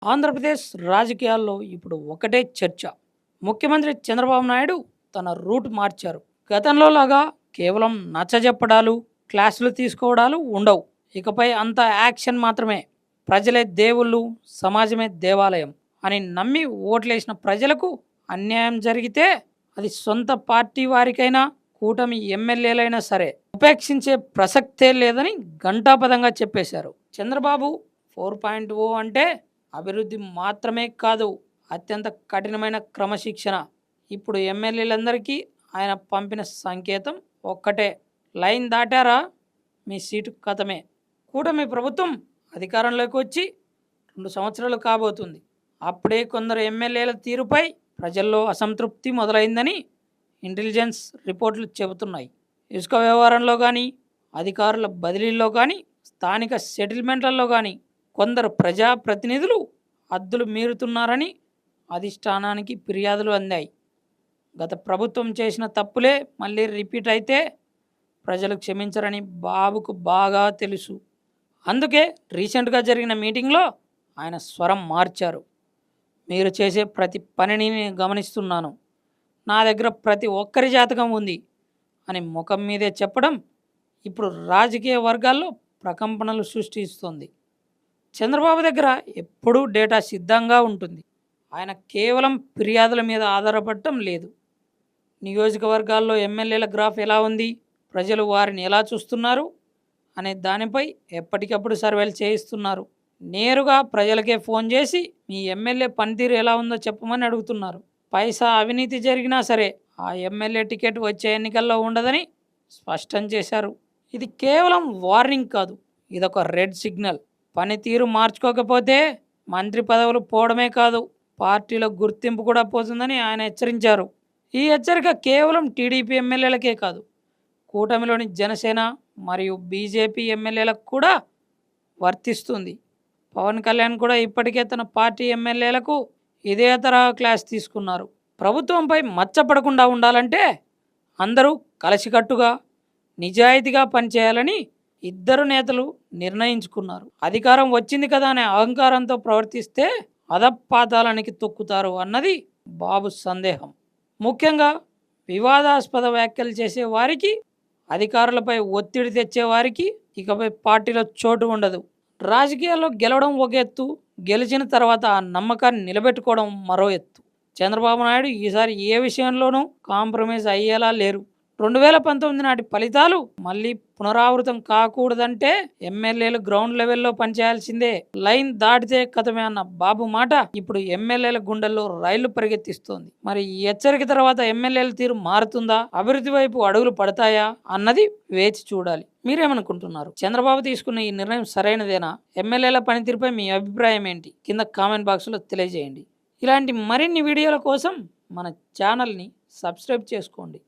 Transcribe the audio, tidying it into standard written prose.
ఆంధ్రప్రదేశ్ రాజకీయాల్లో ఇప్పుడు ఒకటే చర్చ. ముఖ్యమంత్రి చంద్రబాబు నాయుడు తన రూట్ మార్చారు. గతంలో లాగా కేవలం నచ్చజెప్పడాలు, క్లాసులు తీసుకోవడాలు ఉండవు. ఇకపై అంతా యాక్షన్ మాత్రమే. ప్రజలే దేవుళ్ళు, సమాజమే దేవాలయం అని నమ్మి ఓట్లేసిన ప్రజలకు అన్యాయం జరిగితే అది సొంత పార్టీ వారికైనా, కూటమి ఎమ్మెల్యేలైనా సరే ఉపేక్షించే ప్రసక్తే లేదని ఘంటాపథంగా చెప్పేశారు. చంద్రబాబు 4.0 అంటే అభివృద్ధి మాత్రమే కాదు, అత్యంత కఠినమైన క్రమశిక్షణ. ఇప్పుడు ఎమ్మెల్యేలందరికీ ఆయన పంపిన సంకేతం ఒక్కటే: లైన్ దాటారా మీ సీటు కథమే. కూటమి ప్రభుత్వం అధికారంలోకి వచ్చి 2 సంవత్సరాలు కాబోతుంది. అప్పుడే కొందరు ఎమ్మెల్యేల తీరుపై ప్రజల్లో అసంతృప్తి మొదలైందని ఇంటెలిజెన్స్ రిపోర్టులు చెబుతున్నాయి. ఇసుక వ్యవహారంలో కానీ, అధికారుల బదిలీల్లో కానీ, స్థానిక సెటిల్మెంట్లలో కానీ కొందరు ప్రజాప్రతినిధులు హద్దులు మీరుతున్నారని అధిష్టానానికి ఫిర్యాదులు అందాయి. గత ప్రభుత్వం చేసిన తప్పులే మళ్ళీ రిపీట్ అయితే ప్రజలు క్షమించరని బాబుకు బాగా తెలుసు. అందుకే రీసెంట్గా జరిగిన మీటింగ్లో ఆయన స్వరం మార్చారు. మీరు చేసే ప్రతి పనిని నేను గమనిస్తున్నాను, నా దగ్గర ప్రతి ఒక్కరి జాతకం ఉంది అని ముఖం మీదే చెప్పడం ఇప్పుడు రాజకీయ వర్గాల్లో ప్రకంపనలు సృష్టిస్తుంది. చంద్రబాబు దగ్గర ఎప్పుడూ డేటా సిద్ధంగా ఉంటుంది. ఆయన కేవలం ఫిర్యాదుల మీద ఆధారపడటం లేదు. నియోజకవర్గాల్లో ఎమ్మెల్యేల గ్రాఫ్ ఎలా ఉంది, ప్రజలు వారిని ఎలా చూస్తున్నారు అనే దానిపై ఎప్పటికప్పుడు సర్వేలు చేయిస్తున్నారు. నేరుగా ప్రజలకే ఫోన్ చేసి మీ ఎమ్మెల్యే పనితీరు ఎలా ఉందో చెప్పమని అడుగుతున్నారు. పైసా అవినీతి జరిగినా సరే ఆ ఎమ్మెల్యే టికెట్ వచ్చే ఎన్నికల్లో ఉండదని స్పష్టం చేశారు. ఇది కేవలం వార్నింగ్ కాదు, ఇదొక రెడ్ సిగ్నల్. పనితీరు మార్చుకోకపోతే మంత్రి పదవులు పోవడమే కాదు, పార్టీలో గుర్తింపు కూడా పోతుందని ఆయన హెచ్చరించారు. ఈ హెచ్చరిక కేవలం టీడీపీ ఎమ్మెల్యేలకే కాదు, కూటమిలోని జనసేన మరియు బీజేపీ ఎమ్మెల్యేలకు కూడా వర్తిస్తుంది. పవన్ కళ్యాణ్ కూడా ఇప్పటికే తన పార్టీ ఎమ్మెల్యేలకు ఇదే తరహా క్లాస్ తీసుకున్నారు. ప్రభుత్వంపై మచ్చపడకుండా ఉండాలంటే అందరూ కలిసికట్టుగా నిజాయితీగా పనిచేయాలని ఇద్దరు నేతలు నిర్ణయించుకున్నారు. అధికారం వచ్చింది కదా అనే అహంకారంతో ప్రవర్తిస్తే అధపాతాళానికి తొక్కుతారు అన్నది బాబు సందేహం. ముఖ్యంగా వివాదాస్పద వ్యాఖ్యలు చేసే వారికి, అధికారులపై ఒత్తిడి తెచ్చే వారికి ఇకపై పార్టీలో చోటు ఉండదు. రాజకీయాల్లో గెలవడం ఒక ఎత్తు, గెలిచిన తర్వాత ఆ నమ్మకాన్ని నిలబెట్టుకోవడం మరో ఎత్తు. చంద్రబాబు నాయుడు ఈసారి ఏ విషయంలోనూ కాంప్రమైజ్ అయ్యేలా లేరు. 2019 నాటి ఫలితాలు మళ్ళీ పునరావృతం కాకూడదంటే ఎమ్మెల్యేలు గ్రౌండ్ లెవెల్లో పనిచేయాల్సిందే. లైన్ దాటితే కథమే అన్న బాబు మాట ఇప్పుడు ఎమ్మెల్యేల గుండెల్లో రైళ్లు పరిగెత్తిస్తోంది. మరి ఈ హెచ్చరిక తర్వాత ఎమ్మెల్యేల తీరు మారుతుందా, అభివృద్ధి వైపు అడుగులు పడతాయా అన్నది వేచి చూడాలి. మీరేమనుకుంటున్నారు? చంద్రబాబు తీసుకున్న ఈ నిర్ణయం సరైనదేనా? ఎమ్మెల్యేల పనితీరుపై మీ అభిప్రాయం ఏంటి? కింద కామెంట్ బాక్స్లో తెలియజేయండి. ఇలాంటి మరిన్ని వీడియోల కోసం మన ఛానల్ని సబ్స్క్రైబ్ చేసుకోండి.